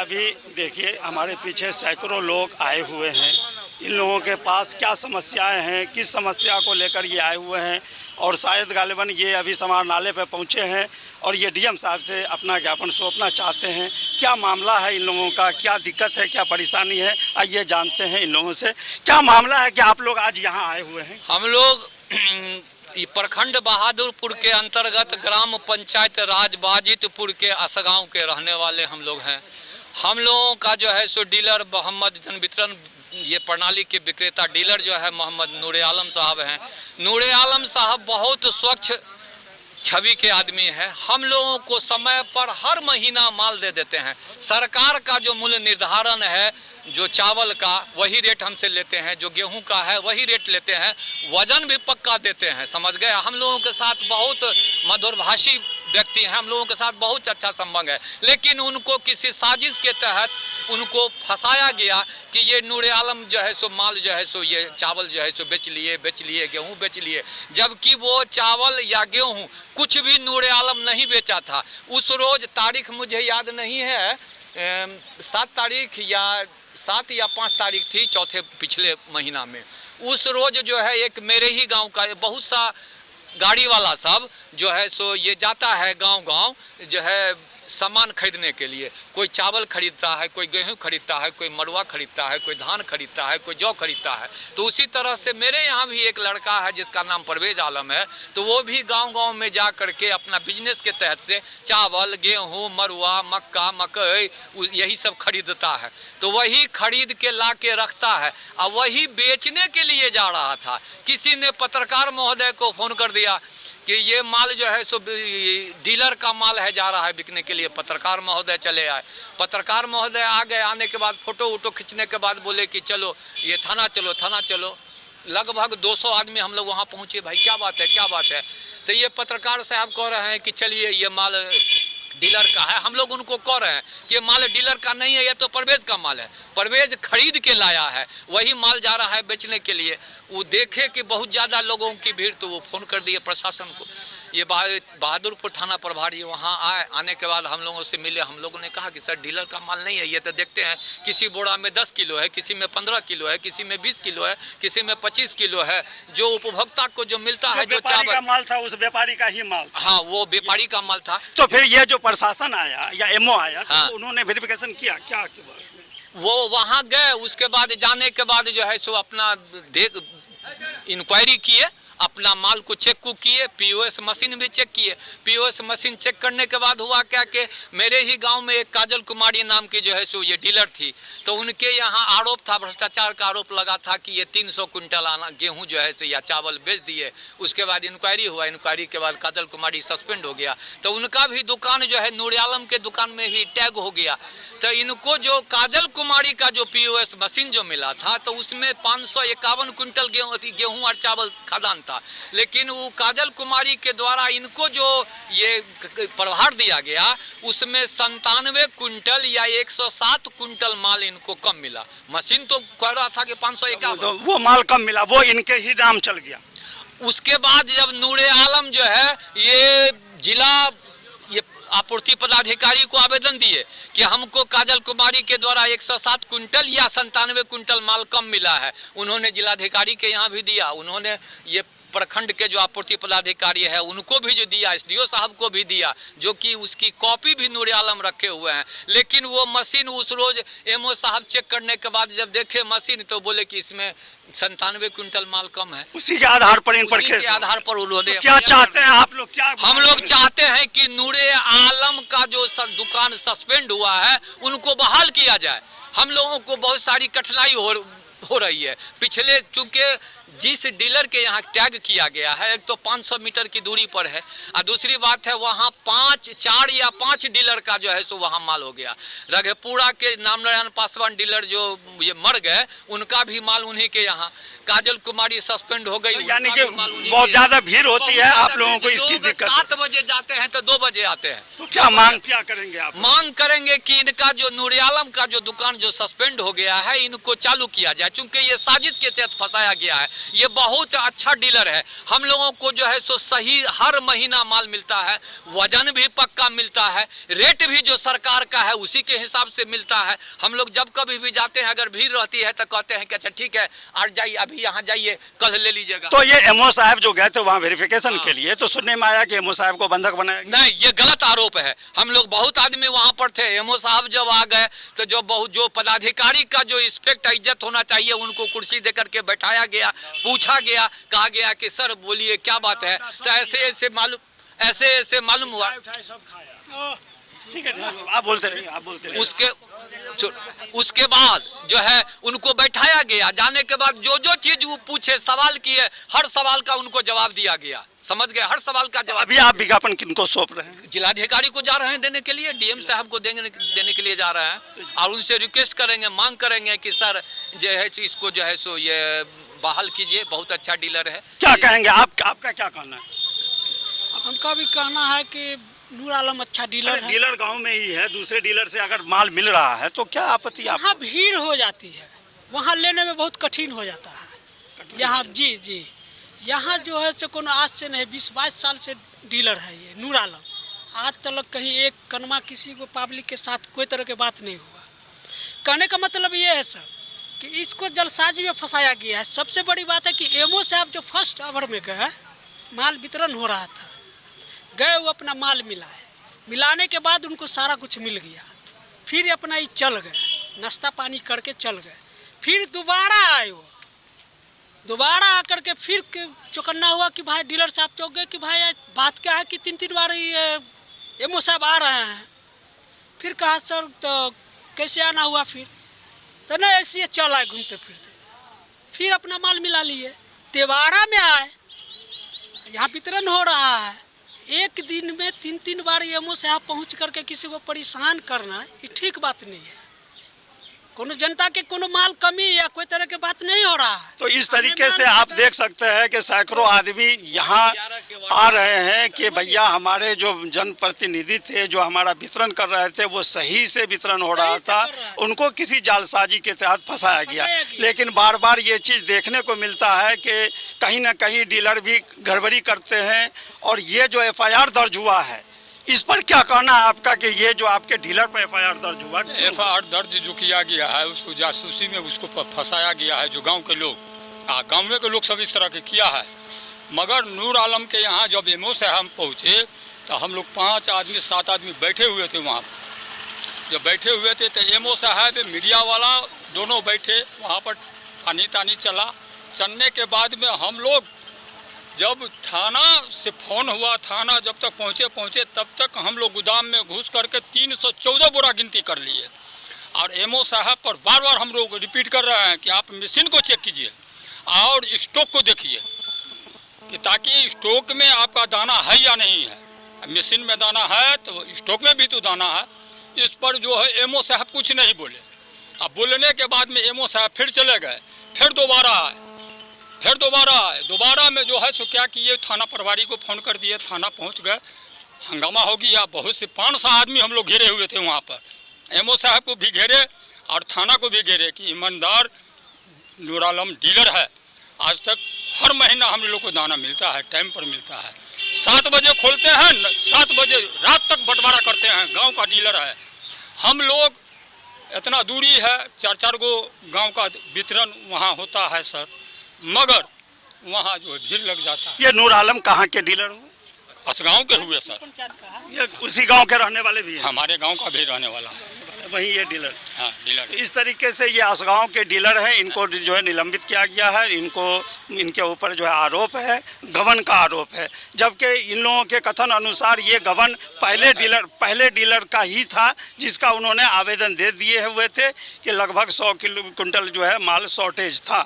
अभी देखिए हमारे पीछे सैकड़ों लोग आए हुए हैं। इन लोगों के पास क्या समस्याएं हैं, किस समस्या को लेकर ये आए हुए हैं, और शायद गालिबन ये अभी समाहरणालय पर पहुंचे हैं और ये डीएम साहब से अपना ज्ञापन सौंपना चाहते हैं। क्या मामला है इन लोगों का, क्या दिक्कत है, क्या परेशानी है, आइए जानते हैं इन लोगों से। क्या मामला है कि आप लोग आज यहाँ आए हुए हैं? हम लोग प्रखंड बहादुरपुर के अंतर्गत ग्राम पंचायत राजबाजितपुर के असगांव के रहने वाले हम लोग हैं। हम लोगों का जो है सो डीलर मोहम्मद जन वितरण ये प्रणाली के विक्रेता डीलर जो है मोहम्मद नूरे आलम साहब हैं। नूरे आलम साहब बहुत स्वच्छ छवि के आदमी है। हम लोगों को समय पर हर महीना माल दे देते हैं। सरकार का जो मूल्य निर्धारण है, जो चावल का वही रेट हमसे लेते हैं, जो गेहूं का है वही रेट लेते हैं, वजन भी पक्का देते हैं। समझ गए? हम लोगों के साथ बहुत मधुरभाषी व्यक्ति हैं, हम लोगों के साथ बहुत अच्छा संबंध है। लेकिन उनको किसी साजिश के तहत उनको फंसाया गया कि ये नूरे आलम जो है सो माल जो है सो ये चावल जो है सो बेच लिए, गेहूं बेच लिए, जबकि वो चावल या गेहूं कुछ भी नूरे आलम नहीं बेचा था। उस रोज तारीख मुझे याद नहीं है, 7 या 5 तारीख थी चौथे पिछले महीना में। उस रोज जो है एक मेरे ही गांव का बहुत सा गाड़ी वाला सब जो है सो ये जाता है गांव जो है सामान खरीदने के लिए। कोई चावल खरीदता है, कोई गेहूं खरीदता है, कोई मड़ुआ खरीदता है, कोई धान खरीदता है, कोई जौ खरीदता है। तो उसी तरह से मेरे यहाँ भी एक लड़का है जिसका नाम परवेज आलम है, तो वो भी गांव में जा करके अपना बिजनेस के तहत से चावल, गेहूं, मड़ुआ, मक्का, मकई यही सब खरीदता है। तो वही खरीद के ला के रखता है और वही बेचने के लिए जा रहा था। किसी ने पत्रकार महोदय को फोन कर दिया कि ये माल जो है सो डीलर का माल है, जा रहा है बिकने के लिए। पत्रकार महोदय चले आए। पत्रकार महोदय आ गए, आने के बाद फोटो खींचने के बाद बोले कि चलो ये थाना चलो। लगभग 200 आदमी हम लोग वहाँ पहुँचे। भाई क्या बात है? तो ये पत्रकार साहब कह रहे हैं कि चलिए ये माल डीलर का है। हम लोग उनको कह रहे हैं कि ये माल डीलर का नहीं है, ये तो परवेज का माल है। परवेज खरीद के लाया है, वही माल जा रहा है बेचने के लिए। वो देखे कि बहुत ज़्यादा लोगों की भीड़, तो वो फ़ोन कर दिए प्रशासन को। ये बहादुरपुर थाना प्रभारी वहाँ आए। आने के बाद हम लोगों से मिले। हम लोगों ने कहा कि सर डीलर का माल नहीं है, ये तो देखते हैं किसी बोरा में 10 किलो है, किसी में 15 किलो है, किसी में 20 किलो है, किसी में 25 किलो है। जो उपभोक्ता को जो मिलता है, जो चावल का माल था, उस व्यापारी का ही माल। हाँ, वो व्यापारी का माल था। तो फिर ये जो प्रशासन आया या एमओ आया, हाँ, तो उन्होंने वेरिफिकेशन किया क्या? वो वहाँ गए, उसके बाद जाने के बाद जो है सो अपना इंक्वायरी किए, अपना माल को चेक किए, पीओएस मशीन भी चेक किए। पीओएस मशीन चेक करने के बाद हुआ क्या कि मेरे ही गांव में एक काजल कुमारी नाम की जो है सो ये डीलर थी, तो उनके यहाँ आरोप था, भ्रष्टाचार का आरोप लगा था कि ये 300 कुंटल आना गेहूं जो है सो या चावल बेच दिए। उसके बाद इंक्वायरी हुआ, इंक्वायरी के बाद काजल कुमारी सस्पेंड हो गया। तो उनका भी दुकान जो है नूरे आलम के दुकान में ही टैग हो गया। तो इनको जो काजल कुमारी का जो पीओएस मशीन जो मिला था, तो उसमें 551 कुंटल गेहूं और चावल खदान था। लेकिन वो काजल कुमारी के द्वारा इनको जो ये प्रभार दिया गया, उसमें 97 कुंटल या 107 कुंटल माल इनको कम मिला। मशीन तो कह रहा था कि 551, तो वो माल कम मिला, वो इनके ही नाम चल गया। उसके बाद जब नूरे आलम जो है ये जिला आपूर्ति पदाधिकारी को आवेदन दिए कि हमको काजल कुमारी के द्वारा 107 कुंटल या 97 कुंटल माल कम मिला है। उन्होंने जिलाधिकारी के यहाँ भी दिया, उन्होंने ये प्रखंड के जो आपूर्ति पदाधिकारी है उनको भी जो दिया, एसडीओ साहब को भी दिया, जो कि उसकी कॉपी भी नूरे आलम रखे हुए हैं। लेकिन वो मशीन उस रोज एमओ साहब चेक करने के बाद जब देखे मशीन, तो बोले कि इसमें 97 कुंटल माल कम है। उसी के आधार पर इन पर के आधार पर उन्होंने तो क्या चाहते हैं आप लोग? क्या हम लोग चाहते हैं कि नूरे आलम का जो दुकान सस्पेंड हुआ है उनको बहाल किया जाए। हम लोगों को बहुत सारी कठिनाई हो रही है। पिछले चूंकि जिस डीलर के यहाँ टैग किया गया है, एक तो 500 मीटर की दूरी पर है, और दूसरी बात है वहाँ 4 या 5 डीलर का जो है सो वहाँ माल हो गया। रघेपुरा के नामनारायण पासवान डीलर जो ये मर गए, उनका भी माल उन्हीं के यहाँ। काजल कुमारी सस्पेंड हो गई, तो यानी कि बहुत ज्यादा भीड़ होती है आप लोगों को इसकी दिक्कत। 7 बजे जाते हैं तो 2 बजे आते हैं। तो क्या मांग क्या करेंगे आप? मांग करेंगे कि इनका जो नूरे आलम का जो दुकान जो सस्पेंड हो गया है, इनको चालू किया जाए। गया, चूंकि ये साजिश के तहत फंसाया गया है। ये बहुत अच्छा डीलर है, हम लोगों को जो है सो सही हर महीना माल मिलता है, वजन भी पक्का मिलता है, रेट भी जो सरकार का है उसी के हिसाब से मिलता है। हम लोग जब कभी भी जाते हैं, अगर भीड़ रहती है तो कहते हैं कि अच्छा ठीक है आज जाइए, अभी यहाँ जाइए, कल ले लीजिएगा। तो ये एमओ साहब जो गए थे वहाँ वेरिफिकेशन के लिए, तो सुनने में आया कि एमओ साहब को बंधक बनाया गया। नहीं, ये गलत आरोप है। हम लोग बहुत आदमी वहाँ पर थे, एमओ साहब जब आ गए तो जो पदाधिकारी का जो रिस्पेक्ट इज्जत होना चाहिए उनको कुर्सी दे करके बैठाया गया, पूछा गया, कहा गया कि सर बोलिए क्या बात है, तो ऐसे मालूम हुआ। ठीक है, आप बोलते रहिए, आप बोलते रहिए। उसके बाद जो है उनको बैठाया गया, जाने के बाद जो चीज वो पूछे, सवाल किए, हर सवाल का उनको जवाब दिया गया, समझ गए, हर सवाल का जवाब। अभी आप विज्ञापन किनको सौंप रहे हैं? जिलाधिकारी को जा रहे हैं देने के लिए, डीएम साहब को देने के लिए जा रहे हैं, और उनसे रिक्वेस्ट करेंगे, मांग करेंगे कि सर जो है इसको जो है सो ये बहाल कीजिए, बहुत अच्छा डीलर है। क्या कहेंगे आप, आपका क्या कहना है? हमका भी कहना है कि नूर आलम अच्छा डीलर है। डीलर गांव में ही है, दूसरे डीलर से अगर माल मिल रहा है तो क्या आपत्ति आप? वहाँ भीड़ हो जाती है, वहाँ लेने में बहुत कठिन हो जाता है। यहाँ जी यहाँ जो है से कोनो आज से नहीं 20-22 साल से डीलर है ये नूर आलम। आज तक कहीं एक कनमा किसी को पब्लिक के साथ कोई तरह की बात नहीं हुआ। कहने का मतलब ये है सर कि इसको जलसाजी में फंसाया गया है। सबसे बड़ी बात है कि एमओ साहब जो फर्स्ट ओवर में गए, माल वितरण हो रहा था, गए वो अपना माल मिलाए, मिलाने के बाद उनको सारा कुछ मिल गया, फिर अपना ही चल गए, नाश्ता पानी करके चल गए। फिर दोबारा आए वो, दोबारा आकर के फिर चौकन्ना हुआ कि भाई डीलर साहब चौक गए कि भाई बात क्या है कि 3 बार ये एमओ साहब आ रहे हैं। फिर कहा सर तो कैसे आना हुआ, फिर तो नहीं ऐसे चल आए घूमते फिरते, फिर अपना माल मिला लिए। तेवाड़ा में आए, यहाँ वितरण हो रहा है, एक दिन में 3 बार एमओ साहब पहुँच करके किसी को परेशान करना ये ठीक बात नहीं है। कोनो जनता के कोनो माल कमी या कोई तरह की बात नहीं हो रहा है। तो इस तरीके से आप देख सकते हैं कि सैकड़ों आदमी यहाँ आ रहे हैं कि भैया हमारे जो जनप्रतिनिधि थे, जो हमारा वितरण कर रहे थे, वो सही से वितरण हो रहा था, उनको किसी जालसाजी के तहत फंसाया गया। लेकिन बार बार ये चीज़ देखने को मिलता है कि कहीं ना कहीं डीलर भी गड़बड़ी करते हैं। और ये जो एफआईआर दर्ज हुआ है, इस पर क्या कहना है आपका कि ये जो आपके डीलर पर एफआईआर दर्ज हुआ? एफआईआर दर्ज जो किया गया है उसको जासूसी में उसको फंसाया गया है। जो गांव के लोग, गांव में के लोग सब इस तरह के किया है। मगर नूर आलम के यहाँ जब एमओ से हम पहुँचे तो हम लोग 5 आदमी 7 आदमी बैठे हुए थे वहाँ पर। जब बैठे हुए थे तो एमओ साहब मीडिया वाला दोनों बैठे वहाँ पर, तानी चला। चलने के बाद में हम लोग जब थाना से फ़ोन हुआ, थाना जब तक पहुँचे तब तक हम लोग गोदाम में घुस करके 314 बोरा गिनती कर लिए। और एमओ साहब पर बार बार हम लोग रिपीट कर रहे हैं कि आप मशीन को चेक कीजिए और स्टॉक को देखिए कि ताकि स्टॉक में आपका दाना है या नहीं है। मशीन में दाना है तो स्टॉक में भी तो दाना है। इस पर जो है एमओ साहब कुछ नहीं बोले। अब बोलने के बाद में एमओ साहब फिर चले गए, फिर दोबारा आए, फिर दोबारा में जो है सो क्या किए, थाना प्रभारी को फ़ोन कर दिए, थाना पहुंच गए, हंगामा हो गया। बहुत से 500 आदमी हम लोग घेरे हुए थे वहां पर। एमओ साहब को भी घेरे और थाना को भी घेरे कि ईमानदार नूर आलम डीलर है। आज तक हर महीना हम लोग को दाना मिलता है, टाइम पर मिलता है। 7 बजे खोलते हैं, 7 बजे रात तक बंटवारा करते हैं। गाँव का डीलर है। हम लोग इतना दूरी है, 4 गो गाँव का वितरण वहाँ होता है सर, मगर वहाँ जो है भीड़ लग जाता है। ये नूर आलम कहाँ के डीलर हुए? असगांव के हुए सर। ये उसी गांव के रहने वाले भी हैं? हमारे गांव का भी रहने वाला, वही ये डीलर। हाँ डीलर। इस तरीके से ये असगांव के डीलर हैं, इनको जो है निलंबित किया गया है। इनके ऊपर जो है आरोप है, गबन का आरोप है। जबकि इन लोगों के कथन अनुसार ये गबन पहले डीलर का ही था, जिसका उन्होंने आवेदन दे दिए हुए थे कि लगभग 100 क्विंटल जो है माल शॉर्टेज था।